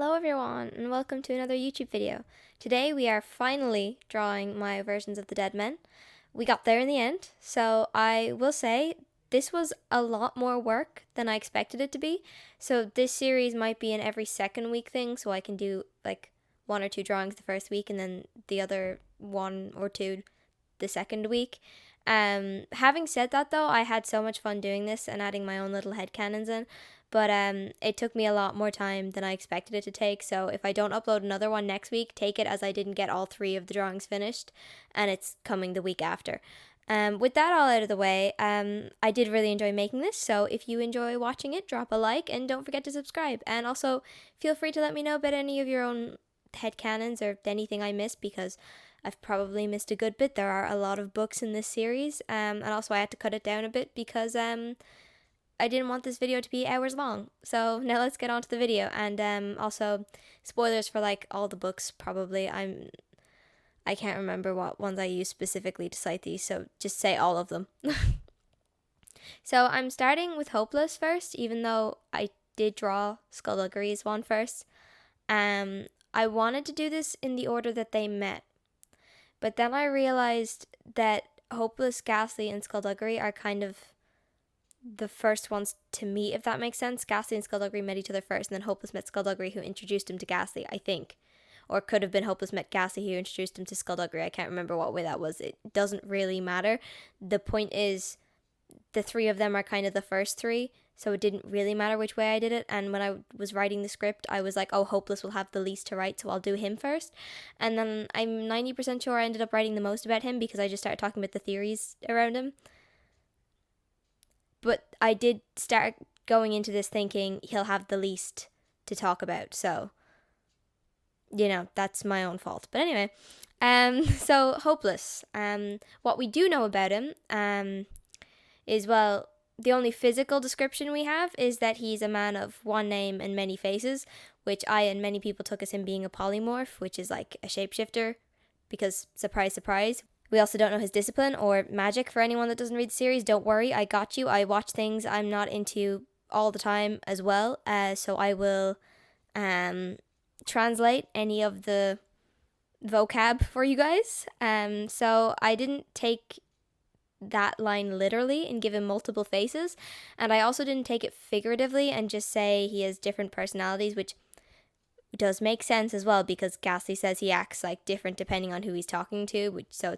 Hello everyone, and welcome to another YouTube video. Today we are finally drawing my versions of the Deadmen. We got there in the end, so I will say this was a lot more work than I expected it to be. So this series might be an every second week thing, so I can do like 1 or 2 drawings the first week and then the other 1 or 2 the second week. Having said that though, I had so much fun doing this and adding my own little headcanons in. But it took me a lot more time than I expected it to take. So if I don't upload another one next week, take it as I didn't get all 3 of the drawings finished, and it's coming the week after. With that all out of the way, I did really enjoy making this. So if you enjoy watching it, drop a like and don't forget to subscribe. And also feel free to let me know about any of your own headcanons or anything I missed, because I've probably missed a good bit. There are a lot of books in this series, and also I had to cut it down a bit because I didn't want this video to be hours long. So now let's get on to the video. And also spoilers for like all the books probably. I can't remember what ones I used specifically to cite these, so just say all of them. So I'm starting with Hopeless first, even though I did draw Skulduggerys one first. I wanted to do this in the order that they met, but then I realized that Hopeless, Ghastly, and Skulduggery are kind of the first ones to meet, if that makes sense. Ghastly and Skulduggery met each other first, and then Hopeless met Skulduggery, who introduced him to Ghastly, I think. Or it could have been Hopeless met Ghastly, who introduced him to Skulduggery. I can't remember what way that was. It doesn't really matter. The point is, the 3 of them are kind of the first 3, so it didn't really matter which way I did it. And when I was writing the script, I was like, oh, Hopeless will have the least to write, so I'll do him first. And then I'm 90% sure I ended up writing the most about him because I just started talking about the theories around him. But I did start going into this thinking he'll have the least to talk about. So, you know, that's my own fault. But anyway, so Hopeless. What we do know about him is, well, the only physical description we have is that he's a man of one name and many faces, which I and many people took as him being a polymorph, which is like a shapeshifter, because surprise, surprise. We also don't know his discipline or magic. For anyone that doesn't read the series, don't worry, I got you. I watch things I'm not into all the time as well, so I will translate any of the vocab for you guys. So I didn't take that line literally and give him multiple faces, and I also didn't take it figuratively and just say he has different personalities, which does make sense as well, because Ghastly says he acts like different depending on who he's talking to, which so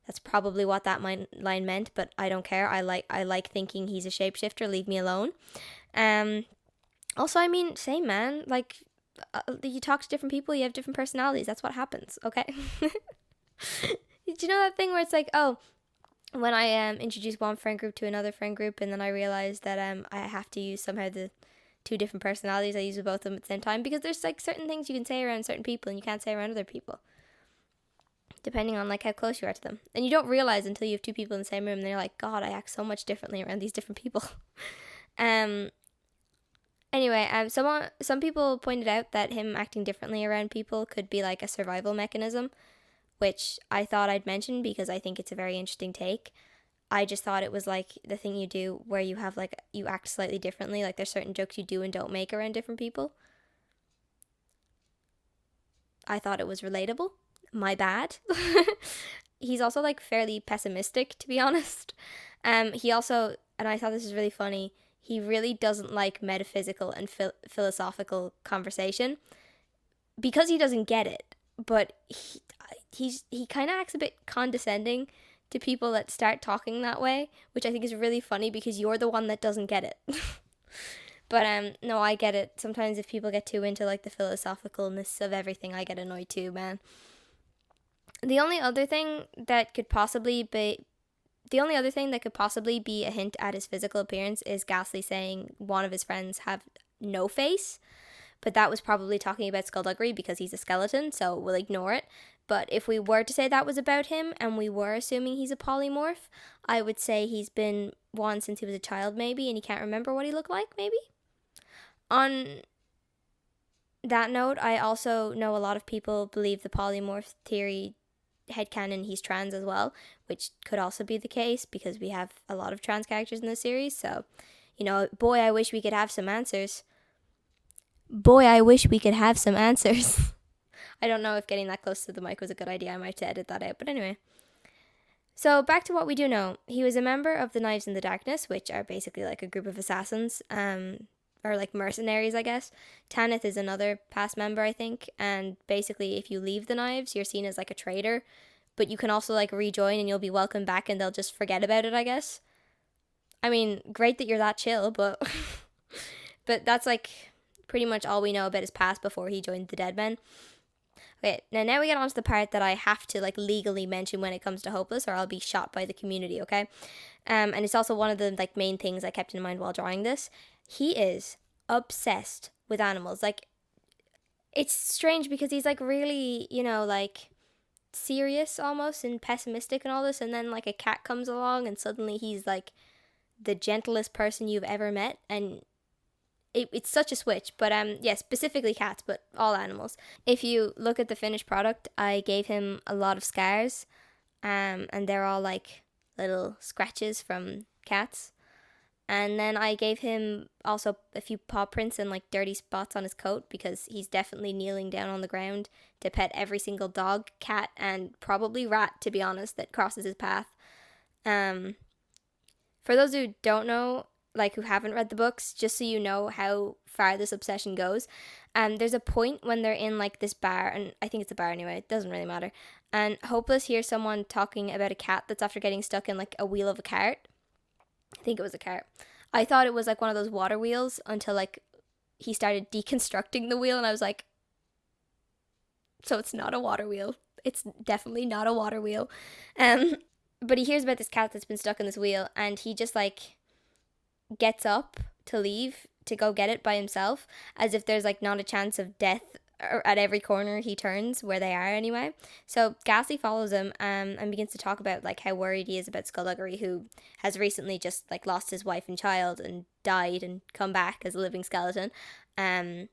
that's probably what that line meant, but I don't care. I like thinking he's a shapeshifter. Leave me alone. Also, I mean, same man. Like, you talk to different people, you have different personalities. That's what happens, okay? Did you know that thing where it's like, oh, when I introduce one friend group to another friend group, and then I realize that I have to use somehow the 2 different personalities. I use both of them at the same time, because there's like certain things you can say around certain people and you can't say around other people, depending on like how close you are to them. And you don't realize until you have 2 people in the same room and they're like, God, I act so much differently around these different people. Anyway, some people pointed out that him acting differently around people could be like a survival mechanism, which I thought I'd mention because I think it's a very interesting take. I just thought it was like the thing you do where you have like, you act slightly differently, like there's certain jokes you do and don't make around different people. I thought it was relatable. My bad. He's also like fairly pessimistic, to be honest. He also, and I thought this was really funny, he really doesn't like metaphysical and philosophical conversation because he doesn't get it. But he kind of acts a bit condescending to people that start talking that way, which I think is really funny because you're the one that doesn't get it. But no, I get it. Sometimes if people get too into like the philosophicalness of everything, I get annoyed too, man. The only other thing that could possibly be a hint at his physical appearance is Ghastly saying one of his friends have no face, but that was probably talking about Skulduggery because he's a skeleton, so we'll ignore it. But if we were to say that was about him and we were assuming he's a polymorph, I would say he's been one since he was a child maybe, and he can't remember what he looked like maybe. On that note, I also know a lot of people believe the polymorph theory headcanon he's trans as well, which could also be the case because we have a lot of trans characters in the series. So, you know, boy, I wish we could have some answers. Boy, I wish we could have some answers. I don't know if getting that close to the mic was a good idea. I might have to edit that out. But anyway. So back to what we do know. He was a member of the Knives in the Darkness, which are basically like a group of assassins, or like mercenaries, I guess. Tanith is another past member, I think. And basically, if you leave the Knives, you're seen as like a traitor. But you can also like rejoin and you'll be welcomed back and they'll just forget about it, I guess. I mean, great that you're that chill, but but that's like pretty much all we know about his past before he joined the Deadmen. Okay, now we get on to the part that I have to like legally mention when it comes to Hopeless, or I'll be shot by the community, okay? And it's also one of the like main things I kept in mind while drawing this. He is obsessed with animals. Like, it's strange because he's like really, like serious almost and pessimistic and all this, and then like a cat comes along and suddenly he's like the gentlest person you've ever met, and it's such a switch. But yeah, specifically cats, but all animals. If you look at the finished product, I gave him a lot of scars, and they're all like little scratches from cats. And then I gave him also a few paw prints and like dirty spots on his coat, because he's definitely kneeling down on the ground to pet every single dog, cat, and probably rat, to be honest, that crosses his path. For those who don't know, like who haven't read the books, just so you know how far this obsession goes, there's a point when they're in like this bar, and I think it's a bar anyway, it doesn't really matter, and Hopeless hears someone talking about a cat that's after getting stuck in like a wheel of a cart. I think it was a cart. I thought it was like one of those water wheels until like he started deconstructing the wheel, and I was like, so it's not a water wheel. It's definitely not a water wheel. But he hears about this cat that's been stuck in this wheel, and he just like gets up to leave to go get it by himself, as if there's like not a chance of death at every corner he turns, where they are anyway. So Ghastly follows him and begins to talk about like how worried he is about Skulduggery, who has recently just like lost his wife and child and died and come back as a living skeleton. And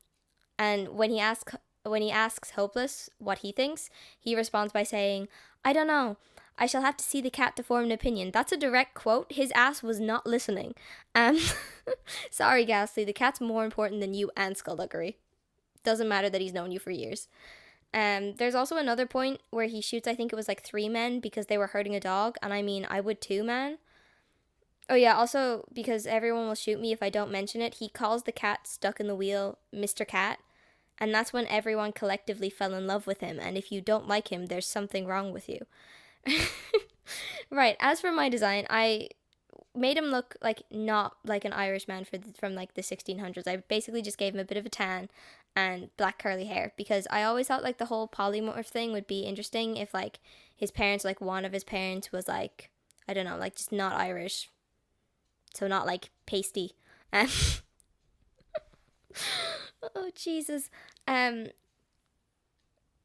when he asks Hopeless what he thinks, he responds by saying, "I don't know. I shall have to see the cat to form an opinion." That's a direct quote. His ass was not listening. Sorry, Ghastly. The cat's more important than you and Skulduggery. Doesn't matter that he's known you for years. There's also another point where he shoots, I think it was like 3 men because they were hurting a dog. And I mean, I would too, man. Oh yeah, also, because everyone will shoot me if I don't mention it, he calls the cat stuck in the wheel Mr. Cat. And that's when everyone collectively fell in love with him. And if you don't like him, there's something wrong with you. Right, as for my design, I made him look like not like an Irish man from like the 1600s. I basically just gave him a bit of a tan and black curly hair, because I always thought like the whole polymorph thing would be interesting if like his parents, like one of his parents was like, I don't know, like just not Irish, so not like pasty. Oh Jesus.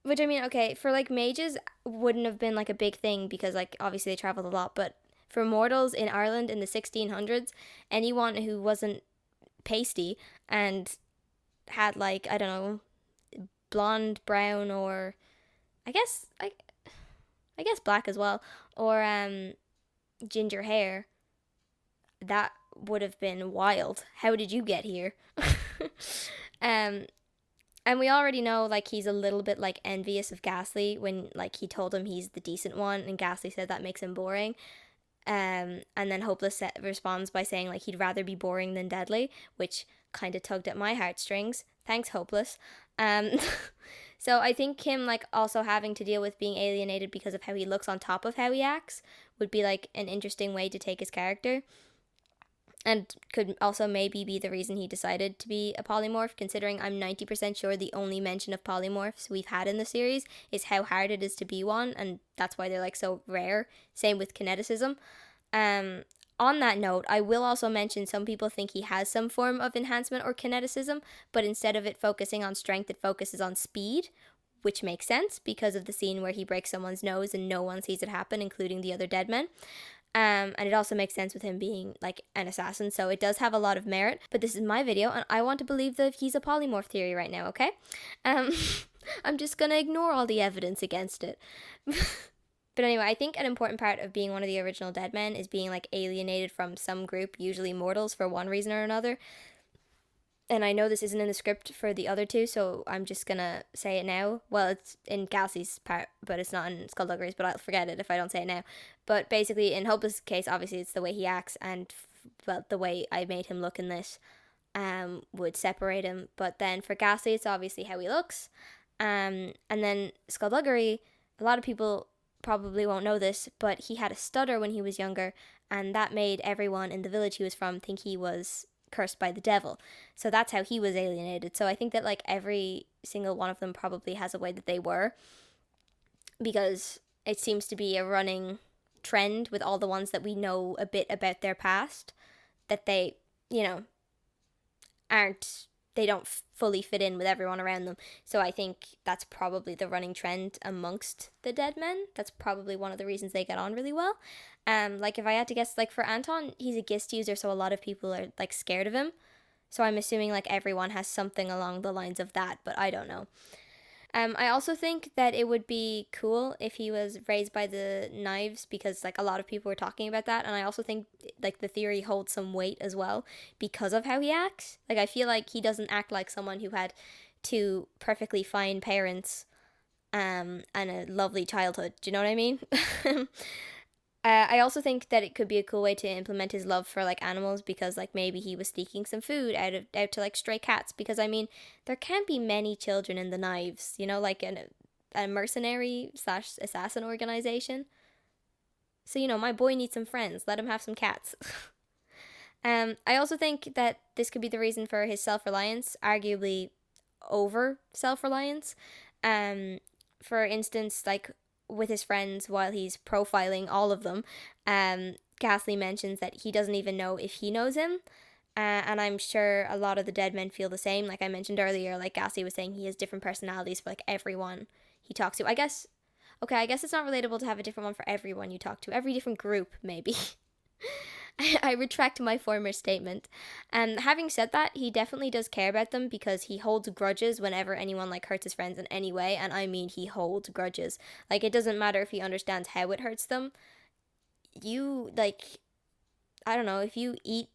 Which, I mean, okay, for like mages wouldn't have been like a big thing because like obviously they traveled a lot, but for mortals in Ireland in the 1600s, anyone who wasn't pasty and had like, I don't know, blonde, brown, or I guess black as well, or ginger hair, that would have been wild. How did you get here? And we already know, like, he's a little bit, like, envious of Ghastly when, like, he told him he's the decent one, and Ghastly said that makes him boring. And then Hopeless responds by saying, like, he'd rather be boring than deadly, which kind of tugged at my heartstrings. Thanks, Hopeless. So I think him, like, also having to deal with being alienated because of how he looks on top of how he acts would be, like, an interesting way to take his character. And could also maybe be the reason he decided to be a polymorph, considering I'm 90% sure the only mention of polymorphs we've had in the series is how hard it is to be one, and that's why they're like so rare. Same with kineticism. On that note, I will also mention some people think he has some form of enhancement or kineticism, but instead of it focusing on strength, it focuses on speed, which makes sense because of the scene where he breaks someone's nose and no one sees it happen, including the other Deadmen. And it also makes sense with him being like an assassin, so it does have a lot of merit. But this is my video, and I want to believe that he's a polymorph theory right now, okay? I'm just gonna ignore all the evidence against it. But anyway, I think an important part of being one of the original Deadmen is being like alienated from some group, usually mortals, for one reason or another. and I know this isn't in the script for the other two, so I'm just gonna say it now. Well, it's in Galaxy's part, but it's not in Skulduggerys, but I'll forget it if I don't say it now. But basically, in Hopeless' case, obviously it's the way he acts and, well, the way I made him look in this would separate him. But then for Ghastly, it's obviously how he looks. And then Skulduggery, a lot of people probably won't know this, but he had a stutter when he was younger, and that made everyone in the village he was from think he was cursed by the devil. So that's how he was alienated. So I think that like every single one of them probably has a way that they were, because it seems to be a running trend with all the ones that we know a bit about their past, that they, you know, they don't fully fit in with everyone around them. So I think that's probably the running trend amongst the Deadmen. That's probably one of the reasons they get on really well. Like if I had to guess, like for Anton, he's a Gist user, so a lot of people are like scared of him. So I'm assuming like everyone has something along the lines of that, but I don't know. I also think that it would be cool if he was raised by the knives, because like a lot of people were talking about that, and I also think like the theory holds some weight as well because of how he acts. Like I feel like he doesn't act like someone who had two perfectly fine parents and a lovely childhood. Do you know what I mean? I also think that it could be a cool way to implement his love for like animals, because like maybe he was sneaking some food out to like stray cats, because I mean there can't be many children in the Knives, you know, like a mercenary slash assassin organization. So you know, my boy needs some friends. Let him have some cats. I also think that this could be the reason for his self-reliance, arguably over self-reliance. For instance, like with his friends while he's profiling all of them, Ghastly mentions that he doesn't even know if he knows him. And I'm sure a lot of the Deadmen feel the same. Like I mentioned earlier, like Ghastly was saying, he has different personalities for like everyone he talks to. I guess it's not relatable to have a different one for everyone you talk to. Every different group, maybe. I retract my former statement. And having said that, he definitely does care about them, because he holds grudges whenever anyone like hurts his friends in any way, and I mean he holds grudges. Like it doesn't matter if he understands how it hurts them. You like, I don't know, if you eat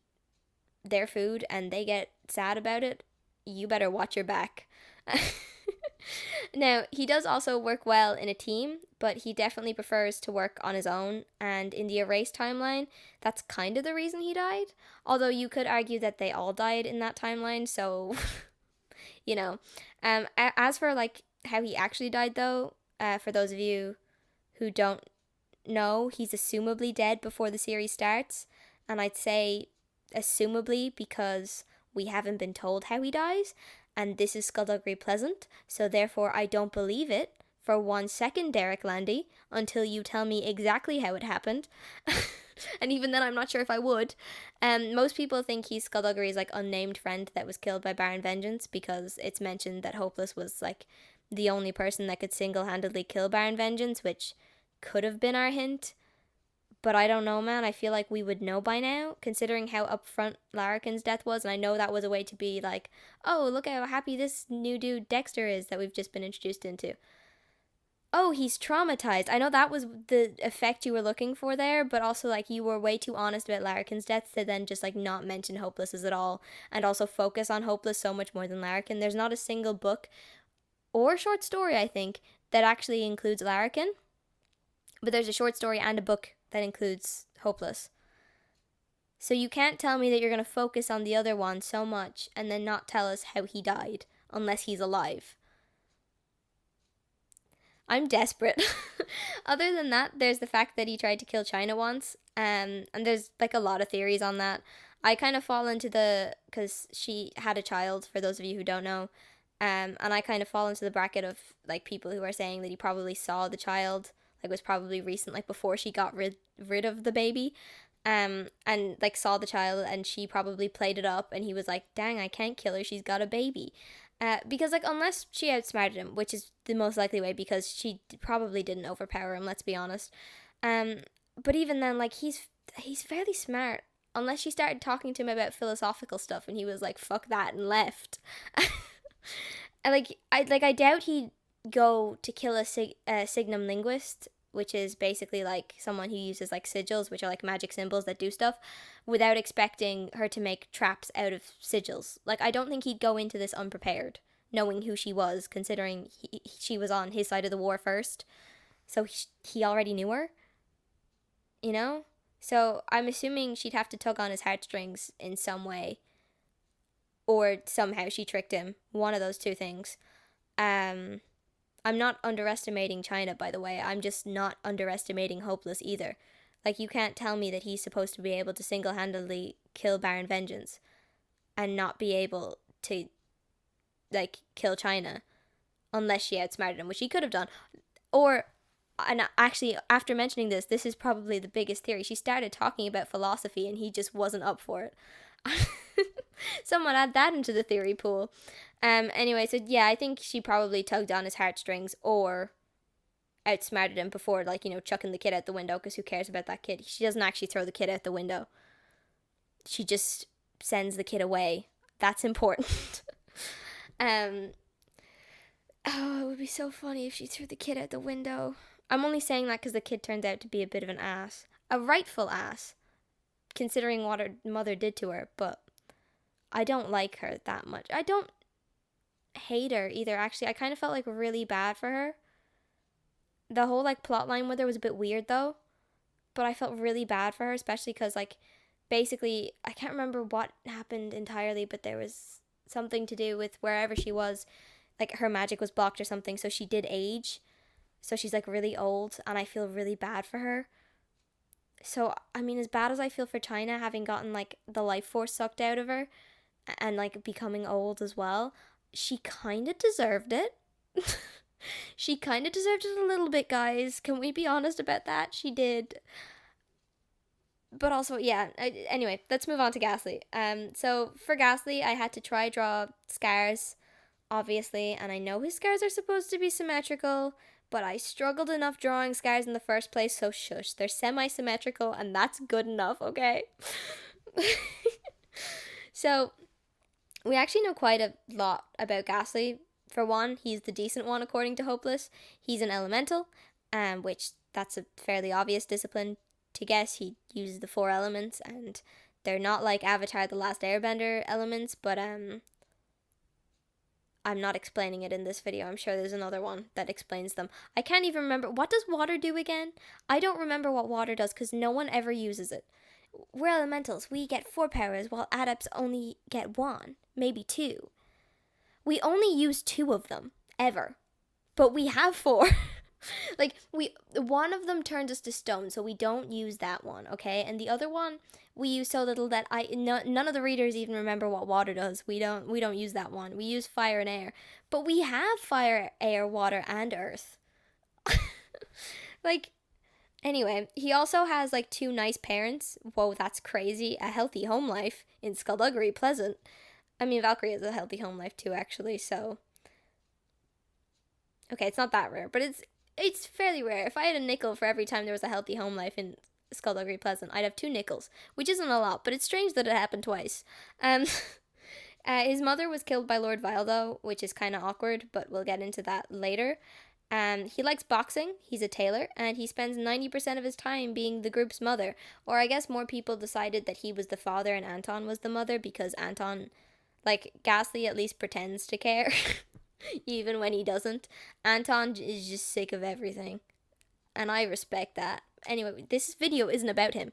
their food and they get sad about it, you better watch your back. Now, he does also work well in a team, but he definitely prefers to work on his own, and in the Erased timeline, that's kind of the reason he died. Although you could argue that they all died in that timeline, so, you know. As for, like, how he actually died, though, for those of you who don't know, he's assumably dead before the series starts, and I'd say assumably because we haven't been told how he dies, and this is Skulduggery Pleasant, so therefore I don't believe it for 1 second, Derek Landy, until you tell me exactly how it happened. And even then, I'm not sure if I would. Most people think he's Skulduggery's like unnamed friend that was killed by Baron Vengeance, because it's mentioned that Hopeless was like the only person that could single-handedly kill Baron Vengeance, which could have been our hint. But I don't know, man. I feel like we would know by now, considering how upfront Larrikin's death was. And I know that was a way to be like, oh, look how happy this new dude Dexter is that we've just been introduced into. Oh, he's traumatized. I know that was the effect you were looking for there, but also like you were way too honest about Larrikin's death to then just like not mention Hopeless's at all, and also focus on Hopeless so much more than Larrikin. There's not a single book or short story, I think, that actually includes Larrikin, but there's a short story and a book that includes Hopeless. So you can't tell me that you're going to focus on the other one so much and then not tell us how he died, unless he's alive. I'm desperate. Other than that, there's the fact that he tried to kill China once, and there's like a lot of theories on that. I kind of fall into because she had a child, for those of you who don't know, and I kind of fall into the bracket of like people who are saying that he probably saw the child, like was probably recent, like before she got rid of the baby, and like saw the child, and she probably played it up, and he was like, dang, I can't kill her, she's got a baby. Because like unless she outsmarted him, which is the most likely way, because she probably didn't overpower him, let's be honest. But even then, like he's fairly smart, unless she started talking to him about philosophical stuff, and he was like, fuck that, and left. And I doubt he'd go to kill a Signum linguist which is basically like someone who uses like sigils, which are like magic symbols that do stuff, without expecting her to make traps out of sigils. Like, I don't think he'd go into this unprepared, knowing who she was, considering she was on his side of the war first. So he already knew her, you know? So I'm assuming she'd have to tug on his heartstrings in some way, or somehow she tricked him. One of those two things. I'm not underestimating China, by the way. I'm just not underestimating Hopeless either. Like, you can't tell me that he's supposed to be able to single-handedly kill Baron Vengeance and not be able to, like, kill China unless she outsmarted him, which he could have done. Or, and actually, after mentioning this, this is probably the biggest theory. She started talking about philosophy and he just wasn't up for it. Someone add that into the theory pool. Anyway, so yeah, I think she probably tugged on his heartstrings or outsmarted him before, like, you know, chucking the kid out the window, because who cares about that kid? She doesn't actually throw the kid out the window. She just sends the kid away. That's important. Oh, it would be so funny if she threw the kid out the window. I'm only saying that because the kid turned out to be a bit of an ass. A rightful ass, considering what her mother did to her, but I don't like her that much. I don't hate her either, actually. I kind of felt like really bad for her. The whole like plot line with her was a bit weird though, but I felt really bad for her, especially because like basically I can't remember what happened entirely, but there was something to do with wherever she was, like her magic was blocked or something, so she did age, so she's like really old, and I feel really bad for her. So I mean, as bad as I feel for China having gotten like the life force sucked out of her and like becoming old as well, she kind of deserved it. She kind of deserved it a little bit, guys. Can we be honest about that? She did. But also, yeah, anyway, let's move on to Ghastly. So for Ghastly, I had to try draw scars, obviously, and I know his scars are supposed to be symmetrical, but I struggled enough drawing scars in the first place, so shush. They're semi-symmetrical, and that's good enough, okay? So we actually know quite a lot about Ghastly. For one, he's the decent one according to Hopeless. He's an elemental, which that's a fairly obvious discipline to guess. He uses the 4 elements, and they're not like Avatar The Last Airbender elements, but I'm not explaining it in this video. I'm sure there's another one that explains them. I can't even remember. What does water do again? I don't remember what water does because no one ever uses it. We're elementals. We get 4 powers while adepts only get 1, maybe 2. We only use 2 of them, ever. But we have 4. Like, one of them turns us to stone, so we don't use that one, okay? And the other one, we use so little that none of the readers even remember what water does. We don't use that one. We use fire and air. But we have fire, air, water, and earth. Like, anyway, he also has, like, 2 nice parents. Whoa, that's crazy. A healthy home life in Skulduggery Pleasant. I mean, Valkyrie has a healthy home life too, actually, so... Okay, it's not that rare, but it's fairly rare. If I had a nickel for every time there was a healthy home life in Skulduggery Pleasant, I'd have 2 nickels, which isn't a lot, but it's strange that it happened twice. His mother was killed by Lord Vile, though, which is kind of awkward, but we'll get into that later. He likes boxing, he's a tailor, and he spends 90% of his time being the group's mother. Or I guess more people decided that he was the father and Anton was the mother, because Anton... Like, Ghastly at least pretends to care, even when he doesn't. Anton is just sick of everything, and I respect that. Anyway, this video isn't about him.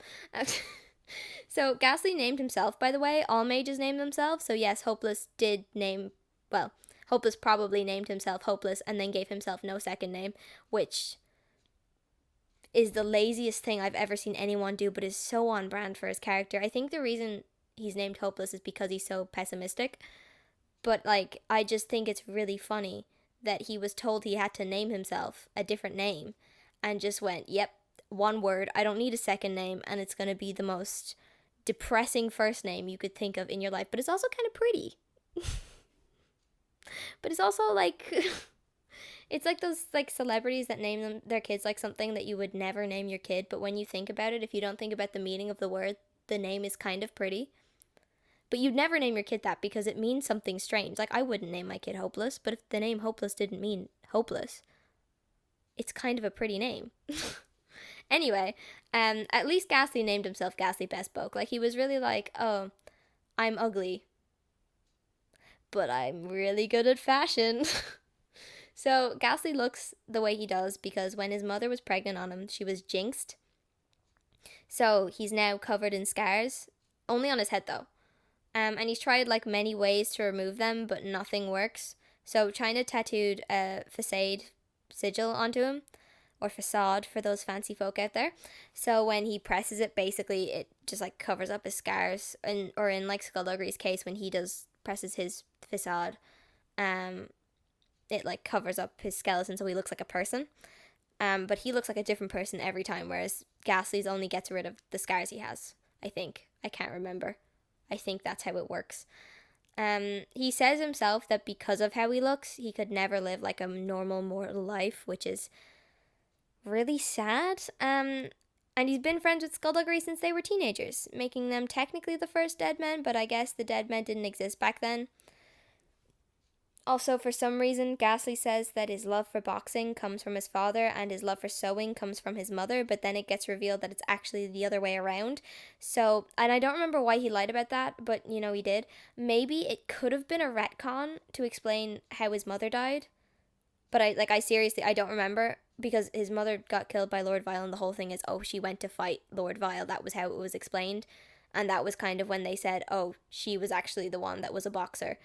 So, Ghastly named himself, by the way. All mages name themselves, so yes, Hopeless Hopeless probably named himself Hopeless and then gave himself no second name, which is the laziest thing I've ever seen anyone do, but is so on brand for his character. I think the reason he's named Hopeless is because he's so pessimistic, but like, I just think it's really funny that he was told he had to name himself a different name and just went, yep, 1 word, I don't need a second name, and it's going to be the most depressing first name you could think of in your life, but it's also kind of pretty. But it's also like it's like those like celebrities that name their kids like something that you would never name your kid, but when you think about it, if you don't think about the meaning of the word, the name is kind of pretty. But you'd never name your kid that because it means something strange. Like, I wouldn't name my kid Hopeless, but if the name Hopeless didn't mean hopeless, it's kind of a pretty name. Anyway, at least Ghastly named himself Ghastly Bespoke. Like, he was really like, oh, I'm ugly, but I'm really good at fashion. So Ghastly looks the way he does because when his mother was pregnant on him, she was jinxed. So he's now covered in scars, only on his head though. And he's tried like many ways to remove them, but nothing works. So China tattooed a facade sigil onto him, or facade for those fancy folk out there. So when he presses it, basically it just like covers up his scars. Or in like Skulduggerys' case, when he presses his facade, it like covers up his skeleton so he looks like a person. But he looks like a different person every time, whereas Ghastly's only gets rid of the scars he has, I think. I can't remember. I think that's how it works. He says himself that because of how he looks, he could never live like a normal mortal life, which is really sad. And he's been friends with Skulduggery since they were teenagers, making them technically the first Deadmen, but I guess the Deadmen didn't exist back then. Also, for some reason, Ghastly says that his love for boxing comes from his father and his love for sewing comes from his mother, but then it gets revealed that it's actually the other way around. So, and I don't remember why he lied about that, but you know he did. Maybe it could have been a retcon to explain how his mother died, but I seriously, I don't remember, because his mother got killed by Lord Vile and the whole thing is, oh, she went to fight Lord Vile. That was how it was explained, and that was kind of when they said, oh, she was actually the one that was a boxer.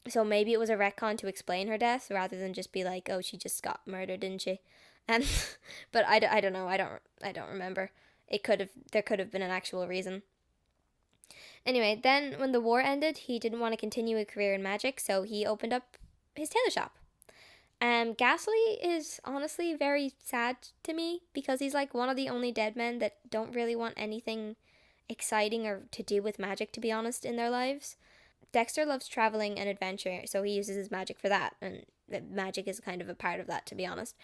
So maybe it was a retcon to explain her death rather than just be like, oh, she just got murdered, didn't she? But I don't know. I don't remember. There could have been an actual reason. Anyway, then when the war ended, he didn't want to continue a career in magic, so he opened up his tailor shop. Ghastly is honestly very sad to me because he's like one of the only Deadmen that don't really want anything exciting or to do with magic, to be honest, in their lives. Dexter loves traveling and adventure, so he uses his magic for that, and magic is kind of a part of that, to be honest.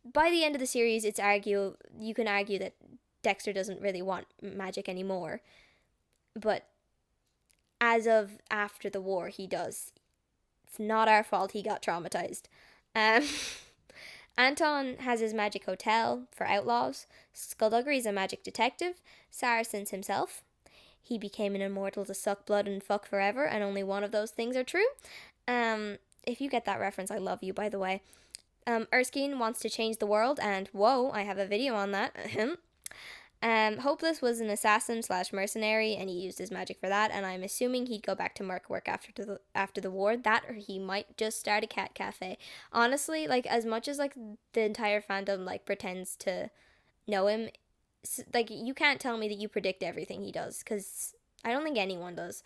By the end of the series, you can argue that Dexter doesn't really want magic anymore, but as of after the war, he does. It's not our fault he got traumatized. Anton has his magic hotel for outlaws. Skulduggery is a magic detective. Saracen's himself. He became an immortal to suck blood and fuck forever, and only one of those things are true. If you get that reference, I love you, by the way. Erskine wants to change the world, and whoa, I have a video on that. Hopeless was an assassin / mercenary, and he used his magic for that, and I'm assuming he'd go back to merc work after the war. That, or he might just start a cat cafe. Honestly, like, as much as, like, the entire fandom, like, pretends to know him, like, you can't tell me that you predict everything he does, because I don't think anyone does.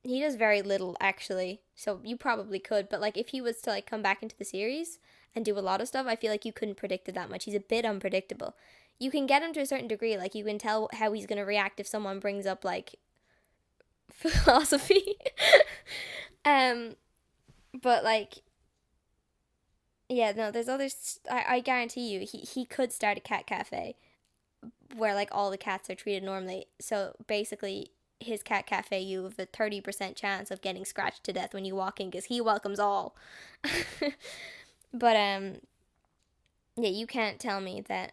He does very little, actually, so you probably could, but, like, if he was to, like, come back into the series and do a lot of stuff, I feel like you couldn't predict it that much. He's a bit unpredictable. You can get him to a certain degree, like, you can tell how he's going to react if someone brings up, like, philosophy. But, like, yeah, no, there's others. I guarantee you, he could start a cat cafe where, like, all the cats are treated normally. So basically, his cat cafe, you have a 30% chance of getting scratched to death when you walk in because he welcomes all. But yeah, you can't tell me that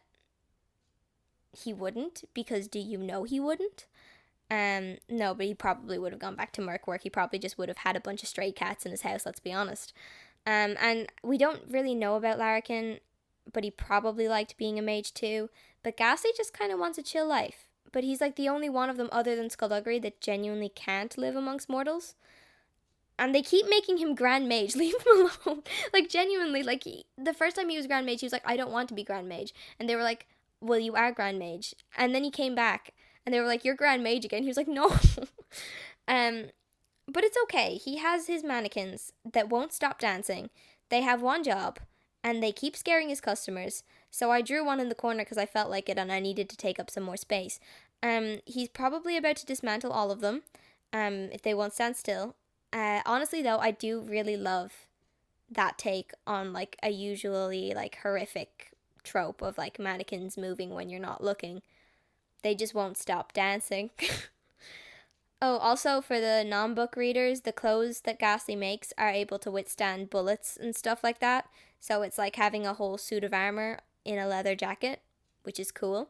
he wouldn't, because do you know he wouldn't? No, but he probably would have gone back to merc work. He probably just would have had a bunch of stray cats in his house, let's be honest. And we don't really know about Larrikin, but he probably liked being a mage too. But Ghastly just kind of wants a chill life. But he's like the only one of them other than Skulduggery that genuinely can't live amongst mortals. And they keep making him Grand Mage. Leave him alone. Like, genuinely, like, the first time he was Grand Mage, he was like, I don't want to be Grand Mage. And they were like, well, you are Grand Mage. And then he came back, and they were like, you're Grand Mage again. He was like, no. But it's okay. He has his mannequins that won't stop dancing. They have one job, and they keep scaring his customers. So I drew one in the corner because I felt like it and I needed to take up some more space. He's probably about to dismantle all of them, if they won't stand still. Honestly, though, I do really love that take on, like, a usually, like, horrific trope of, like, mannequins moving when you're not looking. They just won't stop dancing. Oh, also for the non-book readers, the clothes that Ghastly makes are able to withstand bullets and stuff like that. So it's like having a whole suit of armor in a leather jacket, which is cool.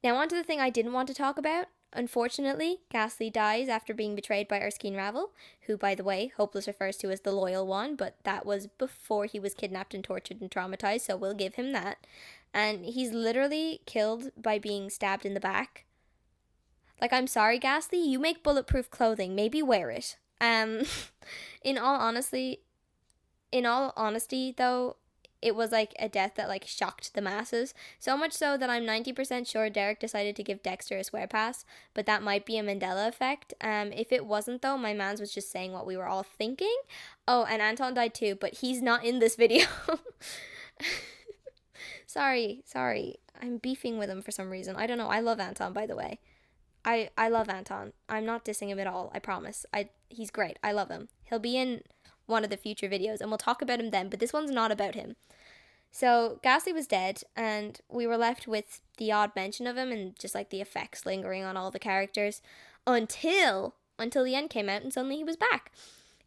Now on to the thing I didn't want to talk about. Unfortunately, Ghastly dies after being betrayed by Erskine Ravel, who, by the way, Hopeless refers to as the loyal one, but that was before he was kidnapped and tortured and traumatized, so we'll give him that. And he's literally killed by being stabbed in the back. Like, I'm sorry, Ghastly, you make bulletproof clothing. Maybe wear it. In all honesty, though, it was like a death that like shocked the masses. So much so that I'm 90% sure Derek decided to give Dexter a swear pass, but that might be a Mandela effect. If it wasn't though, my mans was just saying what we were all thinking. Oh, and Anton died too, but he's not in this video. Sorry. I'm beefing with him for some reason. I don't know. I love Anton, by the way. I love Anton. I'm not dissing him at all, I promise. He's great. I love him. He'll be in one of the future videos and we'll talk about him then, but this one's not about him. So Ghastly was dead and we were left with the odd mention of him and just like the effects lingering on all the characters until the end came out and suddenly he was back.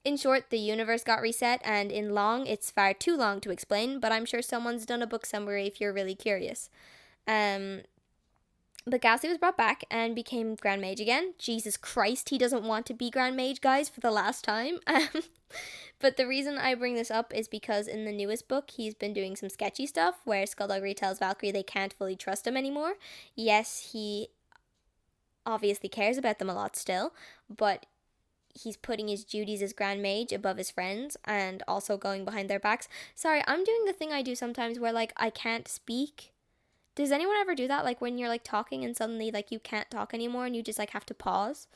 In short, the universe got reset, and in long, it's far too long to explain, but I'm sure someone's done a book somewhere if you're really curious. But Ghastly was brought back and became Grand Mage again. Jesus Christ, he doesn't want to be Grand Mage, guys, for the last time. But the reason I bring this up is because in the newest book, he's been doing some sketchy stuff where Skulduggery tells Valkyrie they can't fully trust him anymore. Yes, he obviously cares about them a lot still, but he's putting his duties as Grand Mage above his friends and also going behind their backs. Sorry, I'm doing the thing I do sometimes where, like, I can't speak. Does anyone ever do that? Like, when you're, like, talking and suddenly, like, you can't talk anymore and you just, like, have to pause?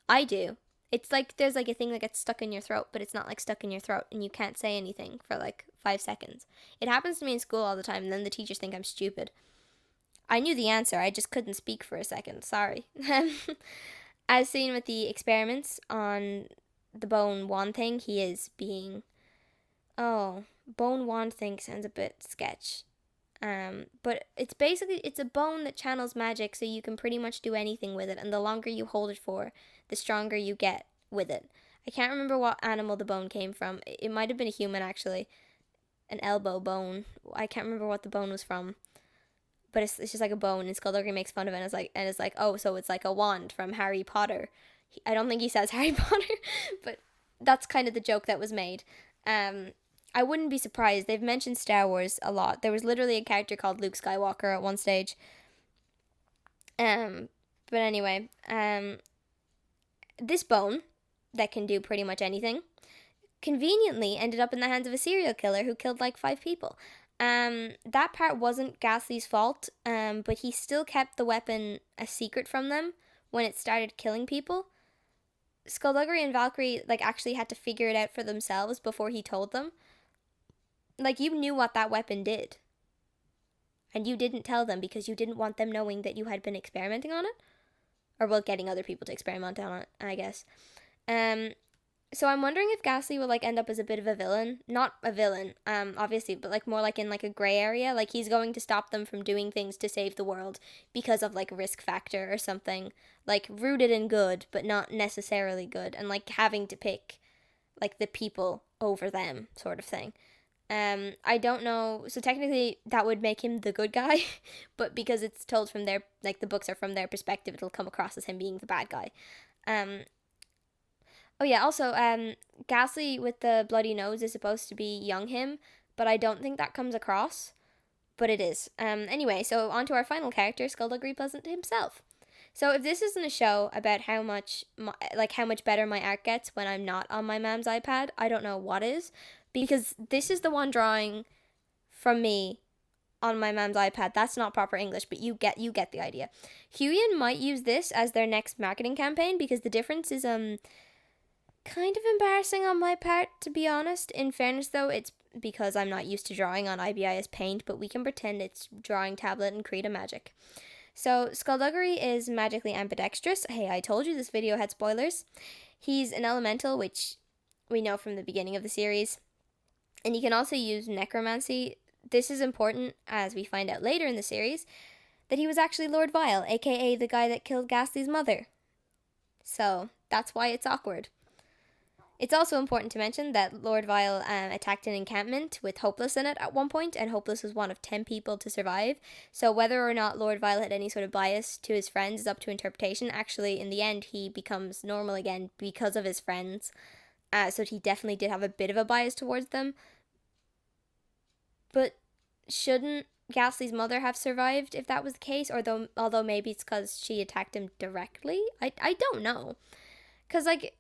I do. It's like there's, like, a thing that gets stuck in your throat, but it's not, like, stuck in your throat and you can't say anything for, like, 5 seconds. It happens to me in school all the time, and then the teachers think I'm stupid. I knew the answer, I just couldn't speak for a second. Sorry. As seen with the experiments on the bone wand thing, he is being... Oh, bone wand thing sounds a bit sketch. But it's a bone that channels magic, so you can pretty much do anything with it, and the longer you hold it for, the stronger you get with it. I can't remember what animal the bone came from. It might have been a human, actually. An elbow bone. I can't remember what the bone was from. But it's just like a bone, and Skulduggery makes fun of it, and it's like, oh, so it's like a wand from Harry Potter. I don't think he says Harry Potter, but that's kind of the joke that was made. I wouldn't be surprised. They've mentioned Star Wars a lot. There was literally a character called Luke Skywalker at one stage. But anyway, this bone that can do pretty much anything conveniently ended up in the hands of a serial killer who killed like 5 people. That part wasn't Ghastly's fault, but he still kept the weapon a secret from them when it started killing people. Skulduggery and Valkyrie like actually had to figure it out for themselves before he told them. Like, you knew what that weapon did. And you didn't tell them because you didn't want them knowing that you had been experimenting on it. Or, well, getting other people to experiment on it, I guess. So I'm wondering if Ghastly will, like, end up as a bit of a villain. Not a villain, obviously, but, like, more like in, like, a gray area. Like, he's going to stop them from doing things to save the world because of, like, risk factor or something. Like, rooted in good, but not necessarily good. And, like, having to pick, like, the people over them sort of thing. I don't know, so technically that would make him the good guy, but because it's told from their, like, the books are from their perspective, it'll come across as him being the bad guy. Oh yeah, also, Ghastly with the bloody nose is supposed to be young him, but I don't think that comes across, but it is. Anyway, so on to our final character, Skulduggery Pleasant himself. So if this isn't a show about how much better my art gets when I'm not on my mom's iPad, I don't know what is. Because this is the one drawing from me on my mom's iPad. That's not proper English, but you get the idea. Huion might use this as their next marketing campaign because the difference is kind of embarrassing on my part, to be honest. In fairness, though, it's because I'm not used to drawing on IBIS Paint, but we can pretend it's drawing tablet and create a magic. So Skulduggery is magically ambidextrous. Hey, I told you this video had spoilers. He's an elemental, which we know from the beginning of the series. And he can also use necromancy. This is important, as we find out later in the series, that he was actually Lord Vile, aka the guy that killed Ghastly's mother. So that's why it's awkward. It's also important to mention that Lord Vile attacked an encampment with Hopeless in it at one point, and Hopeless was one of 10 people to survive. So whether or not Lord Vile had any sort of bias to his friends is up to interpretation. Actually, in the end, he becomes normal again because of his friends. So he definitely did have a bit of a bias towards them. But shouldn't Ghastly's mother have survived if that was the case? Although maybe it's because she attacked him directly? I don't know. Because, like,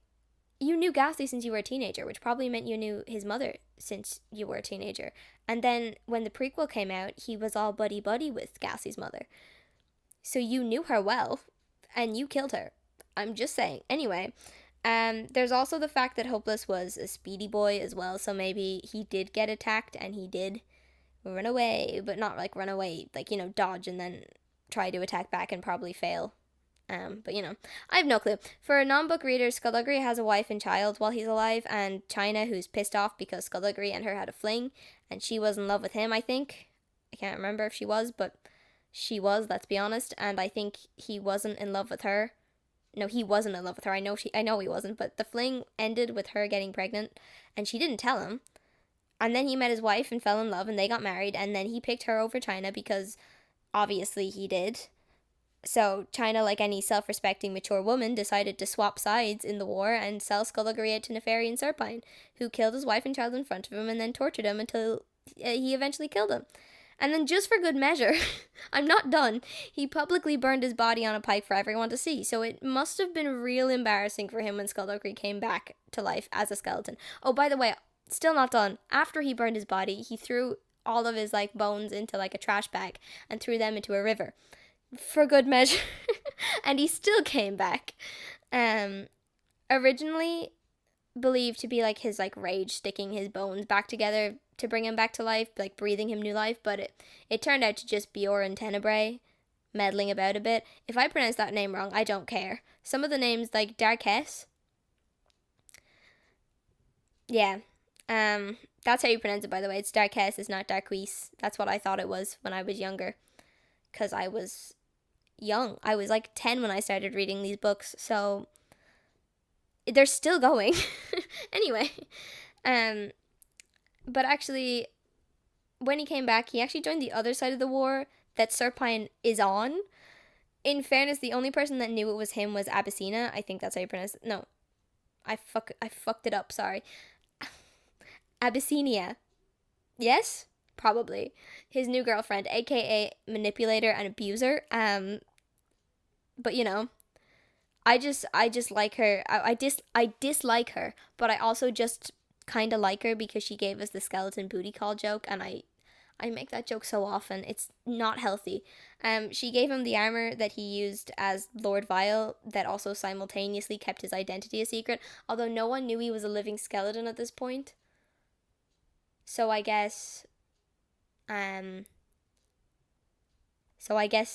you knew Ghastly since you were a teenager, which probably meant you knew his mother since you were a teenager. And then when the prequel came out, he was all buddy-buddy with Ghastly's mother. So you knew her well, and you killed her. I'm just saying. Anyway, there's also the fact that Hopeless was a speedy boy as well, so maybe he did get attacked and he did run away, but not like run away, like, dodge and then try to attack back and probably fail. But I have no clue. For non-book readers, Skulduggery has a wife and child while he's alive, and China, who's pissed off because Skulduggery and her had a fling, and she was in love with him, I think. I can't remember if she was, but she was, let's be honest, and I think he wasn't in love with her. No, he wasn't in love with her. I know he wasn't, but the fling ended with her getting pregnant, and she didn't tell him. And then he met his wife and fell in love, and they got married, and then he picked her over China because obviously he did. So China, like any self-respecting mature woman, decided to swap sides in the war and sell Skulduggery out to Nefarian Serpine, who killed his wife and child in front of him and then tortured him until he eventually killed him. And then, just for good measure, I'm not done, he publicly burned his body on a pike for everyone to see. So it must have been real embarrassing for him when Skulduggery came back to life as a skeleton. Oh, by the way, still not done. After he burned his body, he threw all of his bones into a trash bag and threw them into a river. For good measure. And he still came back. Originally believed to be his rage sticking his bones back together to bring him back to life, breathing him new life, but it turned out to just be Oren Tenebrae meddling about a bit. If I pronounce that name wrong, I don't care. Some of the names, like Darkess, yeah, that's how you pronounce it, by the way. It's Darkess, it's not Darquise. That's what I thought it was when I was younger, because I was young. I was 10 when I started reading these books, so they're still going. Anyway, but actually, when he came back, he actually joined the other side of the war that Serpine is on. In fairness, the only person that knew it was him was Abyssina. I think that's how you pronounce it. No, I fucked it up, sorry. Abyssinia. Yes? Probably. His new girlfriend, aka manipulator and abuser. But I just like her. I dislike her, but I also just kind of like her because she gave us the skeleton booty call joke, and I make that joke so often. It's not healthy. She gave him the armor that he used as Lord Vile that also simultaneously kept his identity a secret, although no one knew he was a living skeleton at this point. So I guess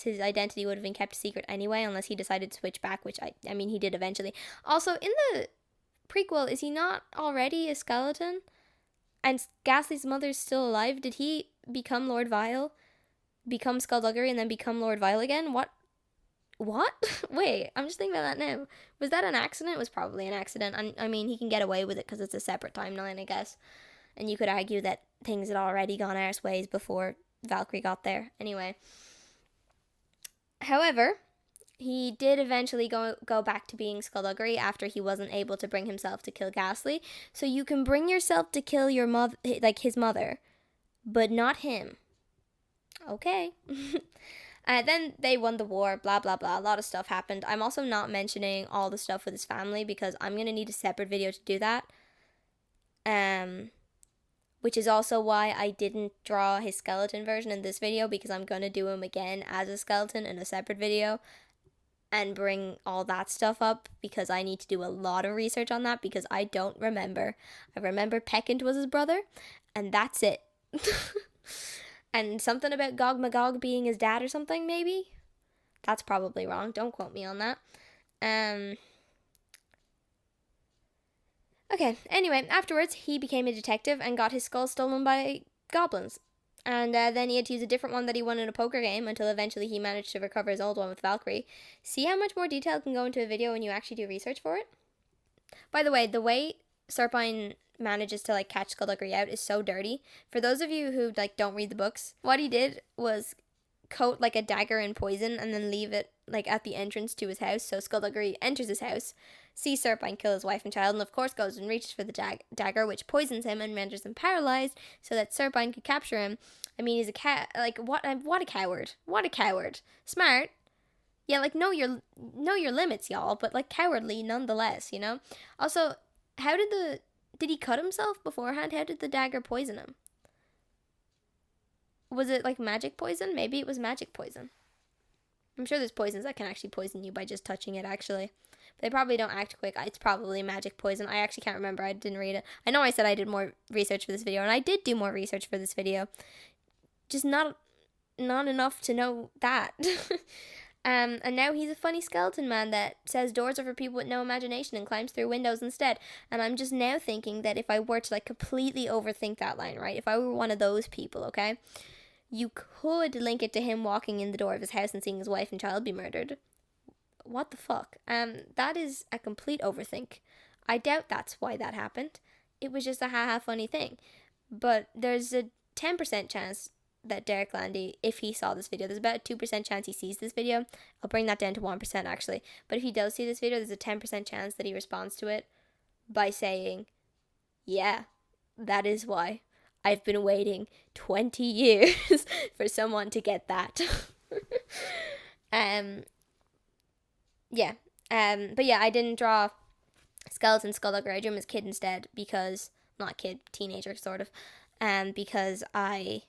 his identity would have been kept secret anyway, unless he decided to switch back, which I mean he did eventually. Also, in the prequel, is he not already a skeleton? And Ghastly's mother's still alive? Did he become Lord Vile, become Skulduggery, and then become Lord Vile again? What? Wait, I'm just thinking about that now. Was that an accident? It was probably an accident. I mean, he can get away with it because it's a separate timeline, I guess. And you could argue that things had already gone arse ways before Valkyrie got there. Anyway. However, he did eventually go back to being Skulduggery after he wasn't able to bring himself to kill Ghastly. So you can bring yourself to kill your mother, his mother, but not him. Okay. Then they won the war, blah, blah, blah. A lot of stuff happened. I'm also not mentioning all the stuff with his family because I'm going to need a separate video to do that. Which is also why I didn't draw his skeleton version in this video, because I'm going to do him again as a skeleton in a separate video and bring all that stuff up, because I need to do a lot of research on that, because I don't remember. I remember Peckant was his brother, and that's it. And something about Gog Magog being his dad or something, maybe? That's probably wrong. Don't quote me on that. Okay, anyway, afterwards, he became a detective and got his skull stolen by goblins. And then he had to use a different one that he won in a poker game until eventually he managed to recover his old one with Valkyrie. See how much more detail can go into a video when you actually do research for it? By the way Serpine manages to like catch Skulduggery out is so dirty. For those of you who like don't read the books, what he did was coat like a dagger in poison and then leave it like at the entrance to his house. So Skulduggery enters his house, sees Serpine kill his wife and child, and of course goes and reaches for the dagger, which poisons him and renders him paralyzed so that Serpine could capture him. I mean, he's a cat. Like what a coward! What a coward! Smart. Yeah, like know your limits, y'all, but like cowardly nonetheless, you know? Also, how did he cut himself beforehand? How did the dagger poison him? Was it like magic poison? Maybe it was magic poison. I'm sure there's poisons that can actually poison you by just touching it, actually. They probably don't act quick. It's probably magic poison. I actually can't remember. I didn't read it. I know I said I did more research for this video, and I did do more research for this video. Just not enough to know that. And now he's a funny skeleton man that says doors are for people with no imagination and climbs through windows instead. And I'm just now thinking that if I were to like completely overthink that line, right? If I were one of those people, okay? You could link it to him walking in the door of his house and seeing his wife and child be murdered. What the fuck? That is a complete overthink. I doubt that's why that happened. It was just a haha funny thing. But there's a 10% chance that Derek Landy, if he saw this video, there's about a 2% chance he sees this video. I'll bring that down to 1% actually. But if he does see this video, there's a 10% chance that he responds to it by saying, yeah, that is why I've been waiting 20 years for someone to get that. But yeah, I didn't draw skeleton Skuldugger. I drew him as kid instead because, not kid, teenager sort of, because I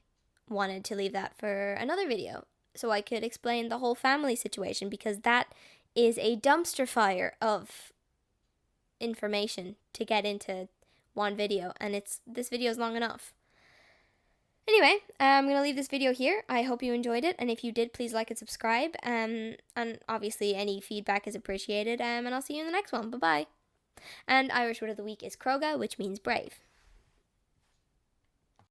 wanted to leave that for another video so I could explain the whole family situation, because that is a dumpster fire of information to get into one video, and this video is long enough. Anyway, I'm going to leave this video here. I hope you enjoyed it, and if you did, please like and subscribe, and obviously any feedback is appreciated, and I'll see you in the next one. Bye-bye. And Irish word of the week is Croga, which means brave.